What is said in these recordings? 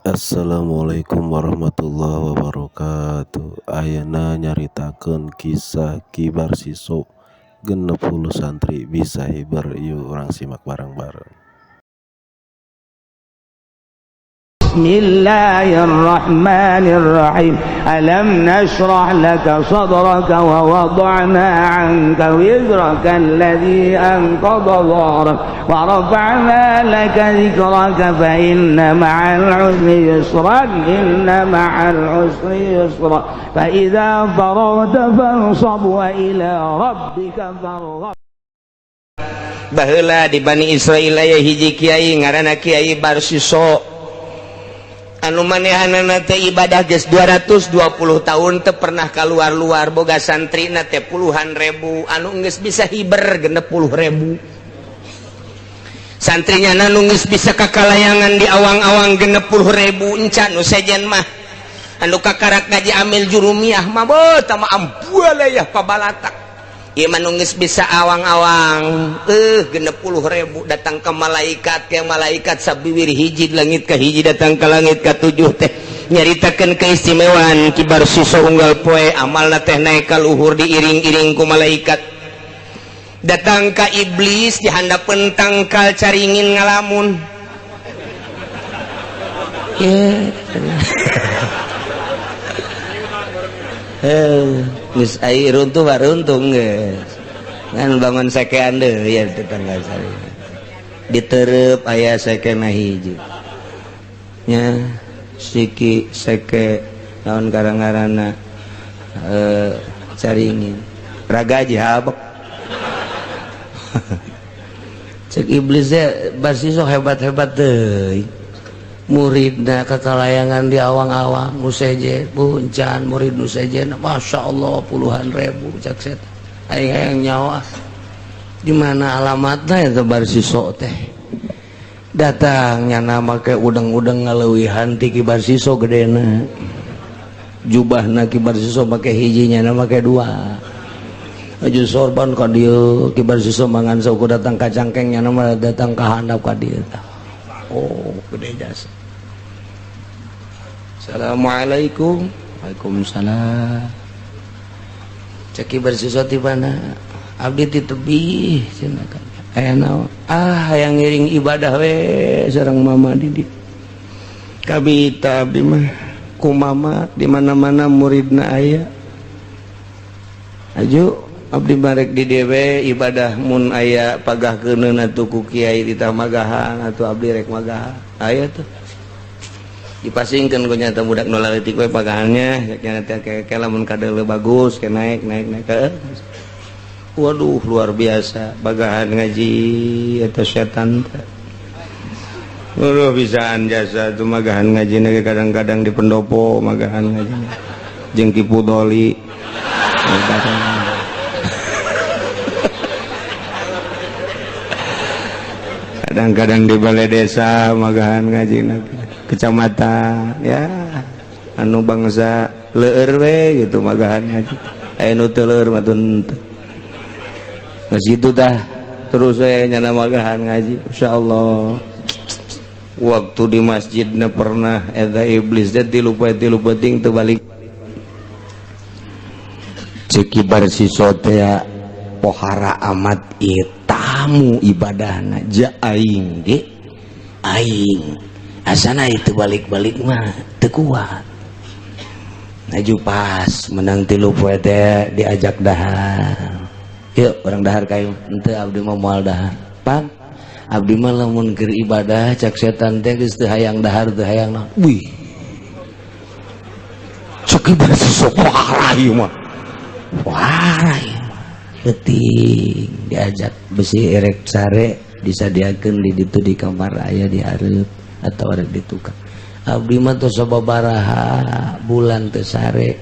Assalamualaikum warahmatullahi wabarakatuh. Ayeuna nyaritakeun kisah Kibar Siso 60 santri bisa hibar. Yuk urang simak bareng-bareng. Bismillahirrahmanirrahim. Alam nashrah laka sadraka wa wada'na 'anka wizraka alladhi anqadha dhahrak wa rafa'na laka dhikraka fa inna ma'al 'usri yusran inna ma'al 'usri yusra fa idza faraghta fansab wa ila rabbika farghab. Baheula di Bani Israil aya hiji kiai ngaranna Kiai Barsiso anu manehanana teh ibadah geus 220 tahun teu pernah kaluar-luar boga santrina teh puluhan ribu anu geus bisa hiber 60.000 santrinya anu geus bisa kakalayangan di awang-awang 60.000 encan nu sejen mah anu kakarak ngaji amil jurumiyah mah beuh tah mah ambualeuh pabalatak ieu mah nu geus bisa awang-awang 60.000 datang ke malaikat sabiwir hiji langit ka hiji datang ke langit ka 7 teh nyaritakeun keistimewaan Kibar Siso unggal poe amalna teh naik ka luhur diiring-iring ku malaikat datang ka iblis dihandapeun tangkal caringin ngalamun geus ai runtuh baruntung geus ngan bangun sakean deui ya tetangga sari ditereup aya sakena hiji nya siki sake naon garang-garana caringin raga aja habak cek iblis Barsiso hebat-hebat deui muridna kakalayangan di awang-awang nu sejen buncan murid nu sejen Masya Allah puluhan ribu cak set aing nyawa di mana alamatna eta Barsiso teh datangnya nama ke udang-udang ngaleuwihan ti Kibar Siso gedena jubahna Kibar Siso make hijinya nama make dua aju sorban ka dieu Kibar Siso mangan sauku datang ka cangkengnya nama datang ka handap ka dieu oh gede jasa. Assalamualaikum. Waalaikumsalam. Cek Kibar Siso ti mana abdi ti tebih cenah kan aya naon hayang ngiring ibadah we sareng mama di dieu kabita abdi mah ku mama di mana-mana muridna aya aju abdi barek di dieu we ibadah mun aya pagahkeunna atuh ku kiai ditah magahan atuh abdi rek magahan aya tuh dipasingkeun ku nya teh budak nu leutik we pagahannya nya teh ke lamun kadeuleu bagus ke naik waduh luar biasa bagahan ngaji eta setan teh waduh bisaan jasa tuh magahan ngaji ge kadang-kadang di pendopo magahan ngaji jeung Kipu Doli kadang-kadang di balai desa magahan ngaji kecamatan ya anu bangsa leueur we gitu magahan ngaji aya nu teu leueur mah teu geus kitu tah terus we nyana magahan ngaji insyaallah waktu di masjidna pernah eta iblis teh tilu penting teu balik cek Kibar Siso teh pohara amat ieu tamu ibadahna ja aing ge aing asana itu balik-balik mah teu kuat ngaju pas menang tilu poe teh diajak dahar yuk orang dahar kayu henteu abdi mah moal dahar pan abdi mah lamun keur ibadah cak setan teh geus teu hayang dahar teu hayang naon wih cek Kibar Siso parah ieu mah parah ieu penting diajak besi erek sare disadiakeun di ditu di kamar aya di hareup atau ada di tukang abdi mah teu sababaraha bulan teu sare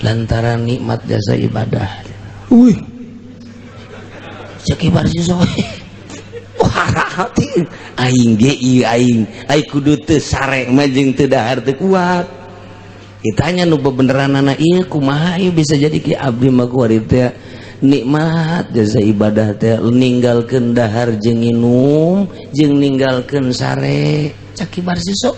lantaran nikmat jasa ibadah wih cek Kibar Siso parah hati aing ge ieu aing kudu teu sare mah jeung teu dahar teu kuat ditanya nu bebeneranana ieu kumaha ieu bisa jadi ki abdi mah kuari teh nikmat jasa ibadah teh ninggalkeun dahar jeung nginum jeung ninggalkeun sare cak Kibar Siso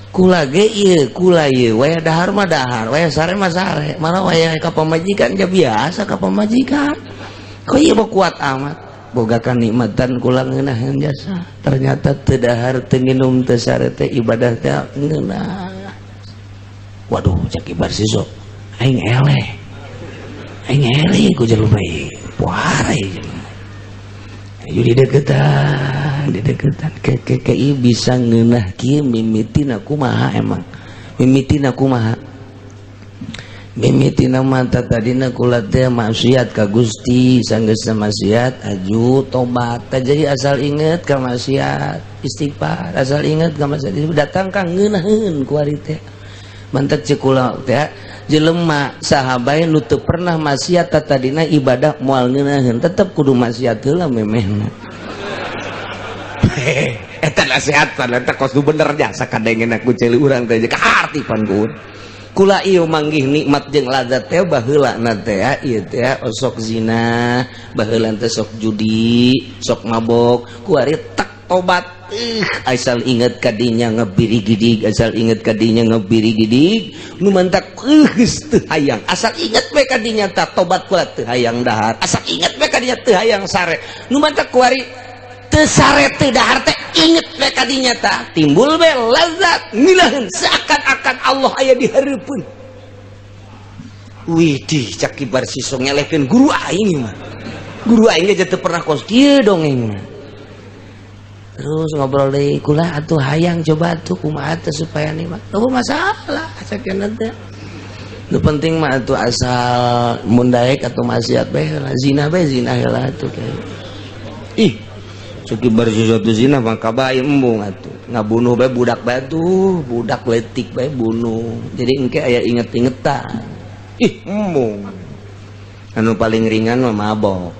kula ge ieu kula ieu waya dahar mah dahar, waya sare mah sare, mana waya ka pamajikan ja biasa ka pamajikan. Kok ieu mah kuat amat boga kanikmatan kula ngeunaheun jasa. Ternyata teu dahar teu nginum teu sare teh ibadah teh ngeunah. Waduh cak ibar siso aing eleh. Aing eleh ku jelema ieu. Warai jelema. Ayo di deketan ke bisa ngeunah kieu mimitina kumaha emang. Mimitina kumaha? Mimitina mata tadina kula teh maksiat ka Gusti, sanggeus maksiat aju tobat. Jadi asal inget ka maksiat, istighfar, asal inget ka maksiat datang ka ngeunaheun ku ari teh. Mantek cek kula teh jelema sahabae nu teu pernah maksiat tadina ibadah moal ngeunaheun tetep kudu maksiat heula memehna. Eta nasihatna eta kudu bener jasa kadengeun aku ceuli urang teh kaartipan kuun. Kula ieu manggih nikmat jeung lazat teh baheulana teh ieu teh sok zina, baheula teh sok judi, sok mabok, ku ari tak tobat. Asal inget kadinya ngebiri gidig, asal inget kadinya ngebiri gidig, nu mantak geus teu hayang. Asal inget we kadinya tah tobat pula teu hayang dahar. Asal inget we kadinya teu hayang sare. Nu mantak kuari teu sare teu dahar teh inget we kadinya tah timbul we lazat ngilaheun seakan-akan Allah aya di hareupeun. Widih cak kibar siso ngelehkeun guru aing mah. Guru aing ge teu pernah kos kieu dongeng. Terus ngobrol deh kula atuh hayang coba atuh kumaha teh supaya nikmat. Teu masalah sakeuna teh. Nu penting mah atuh asal mun daek atuh maksiat bae zina bae zina heula atuh kayak. Ih, cuki bersisuatu zina mah kabae embung atuh. Ngabunuh bae budak bae tuh, budak letik bae bunuh. Jadi engke aya inget-ingetan. Ih, embung. Anu paling ringan mah mabok.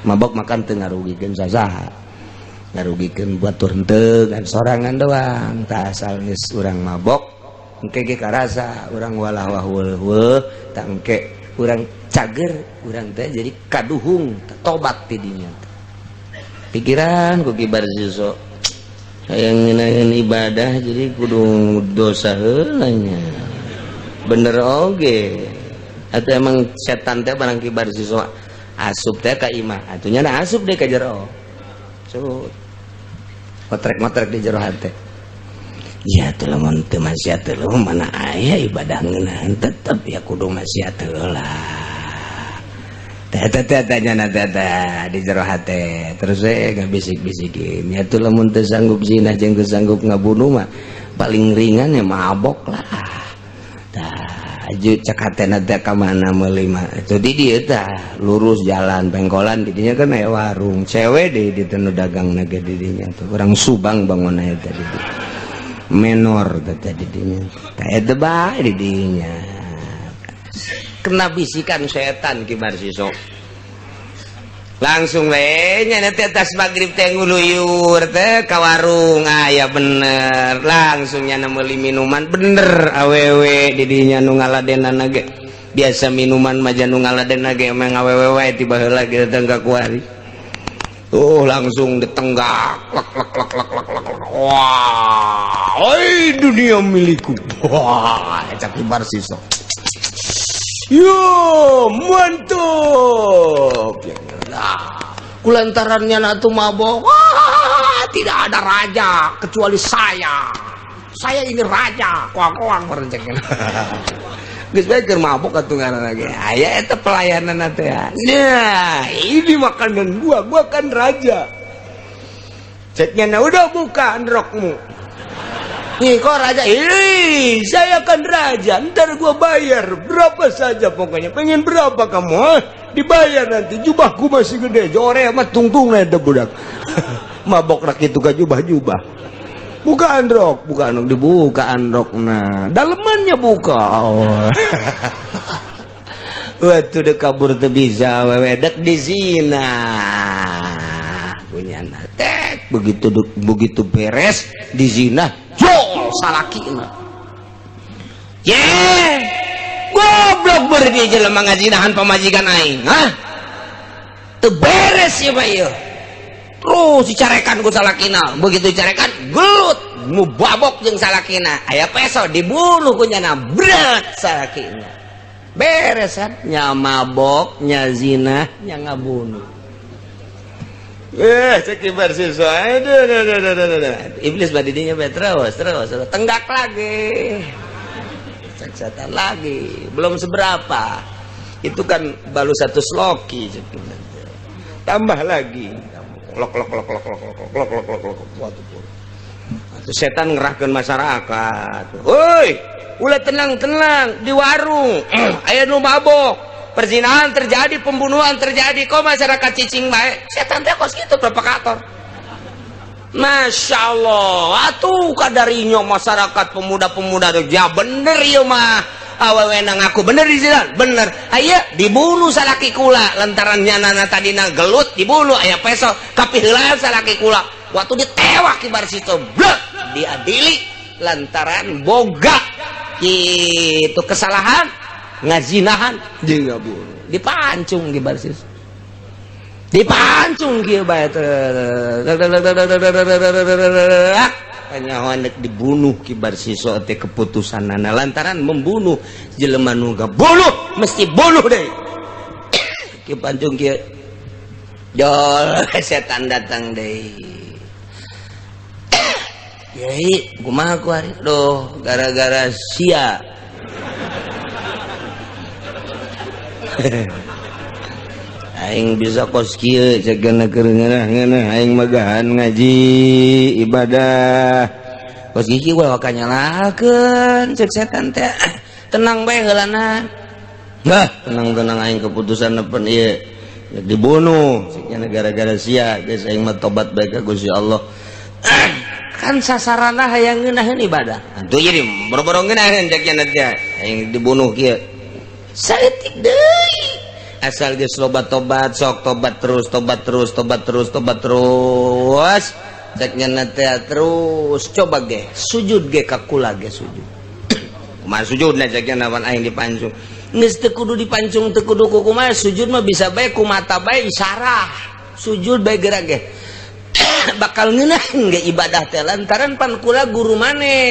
Mabok makan teu ngarugikeun sasaha. Ngarugikeun batur henteu kan sorangan doang tak asal geus urang mabok engke ge karasa urang walah wahul tak engke urang cager urang teh jadi kaduhung tobat ti dinya pikiran ku kibar siso hayang ngeunaheun ibadah jadi kudu dosa heula nya bener oge atuh emang setan teh barang kibar siso asup teh ka imah atuh nya asup deui ka jero so motrek-motrek di jero hate ya teh lamun teu maksiat teh mana aya ibadah ngeunaheun tetep ya kudu maksiat heula teh tanya di jero hate terus ngabisik-bisikin ya teh lamun teu sanggup zina jeung teu sanggup ngabunuh mah paling ringan ya mabok lah tah aju cek hatena teh ka mana meuli mah itu di dieu tah lurus jalan pengkolan di dinya kan aya warung cewek deui di teu dagang nage di dinya tuh urang Subang bangun aya tadi di menor teh di dinya tah eta bae di dinya kena bisikan setan kibar siso langsung we nya teh tas magrib teh nguluyur teh ka warung aya bener langsung nya meuli minuman bener awewe di dinya nu ngaladenana ge biasa minuman mah nu ngaladenna ge emang awewe wae ti baheula ge tengga kuari langsung ditenggak lek wah oi dunia milikku wah cak kibar siso yo mantap kulantarannya natu mabok wah tidak ada raja kecuali saya ini raja koang merencengkeun geus bae keur mabok atuh ngaranna ge aya eta pelayanan teh nah ini makanan gua kan raja ceknya udah buka rokmu nih kok raja ini saya kan raja ntar gua bayar berapa saja pokoknya pengen berapa kamu dibayar nanti jubahku masih gede jore mah tungtung ada budak mabok rak itu ka jubah buka androk dibuka androk nah dalemannya buka waktu dek kabur teu bisa wewe dek di zina punya natek begitu beres di zina yo salakina goblok berdi jelema ngazinahan pamajikan aing hah teu beres ya bae terus dicarekan ku salakina begitu dicarekan gelut mubabok jeung salakina aya peso dibunuh ku nyana bret salakina beresan nya mabok nya zina nya ngabunuh cek kibar siswa aduh iblis badidinya terus tenggak lagi cek setan lagi belum seberapa itu kan baru satu sloki tambah lagi lok itu setan ngerahkan masyarakat woi ulah tenang di warung aya nu mabok perzinahan terjadi pembunuhan terjadi kok masyarakat cicing bae setan teh kos gitu provokator Masya Allah atuh kadarinya masyarakat pemuda-pemuda ya bener ya mah awewe nang aku bener di sini bener aya dibunuh salaki kula lantaran nyanana tadina gelut dibunuh aya peso tapi heula salaki kula waktu ditewak kibar situ blek diadili lantaran boga itu kesalahan ngazinahan jeung ngabunuh dipancung kibar situ dipancung kieu bae panyahoan dibunuh kibar siswa teh keputusanana lantaran membunuh jelema nu bunuh mesti bunuh deui kieu pancung kieu jol setan datang deui Yai kumaha ku ari doh gara-gara sia aing bisa kos kieu cegana keur ngeunah aing magahan ngaji ibadah kos kieu we wakanyalakeun cek setan teh tenang bae heulana bah tenang aing keputusan nepen ieu dibunuh ceknya gara-gara sia geus aing mah tobat bae ka Gusti Allah kan sasarana hayang ngeunaheun ibadah atuh jadi boro-boro ngeunaheun ceknya teh aing dibunuh kieu saeutik deui asal geus loba tobat sok tobat terus cek nyana teh terus coba ge sujud ge ka kula ge sujud kumaha sujudna cek nyana pan aing dipancung geus teu kudu dipancung teu kudu kumaha sujud mah bisa bae ku mata bae isyarah sujud bae geura ge bakal ngeunaheun ge ibadah teh lantaran pan kula guru maneh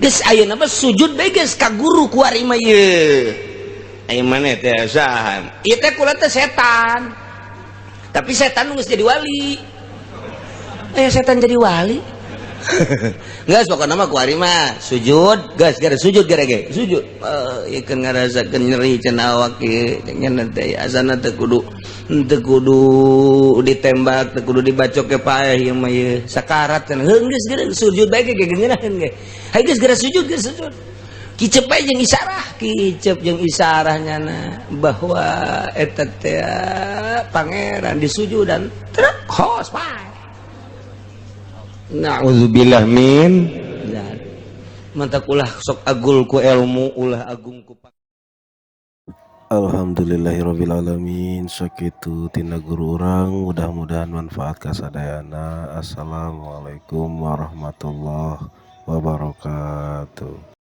geus ayeuna mah sujud bae geus ka guru ku ari mah ieu aing maneh teh saha ieu teh kula teh setan tapi setan geus jadi wali setan jadi wali geus pokona mah ku ari mah sujud geus gara sujud gara ge sujud ieu keun ngarasakeun nyeri cenah awak ieu nya teh asana teh kudu ditembak teh kudu dibacok ke paeh ieu mah ieu sakarat cenah geus gara sujud bae ge ngeunaheun ge hayu geus gara sujud kicep bae jeung isarah kicep jeung isarahnya bahwa eta teh pangeran disujudan trek hos bae na'udzubillah min mantap ulah sok agul ku ilmu ulah agung ku Alhamdulillahirabbil alamin sakitu tina guru urang mudah-mudahan manfaat kasadayana. Assalamualaikum warahmatullahi wabarakatuh.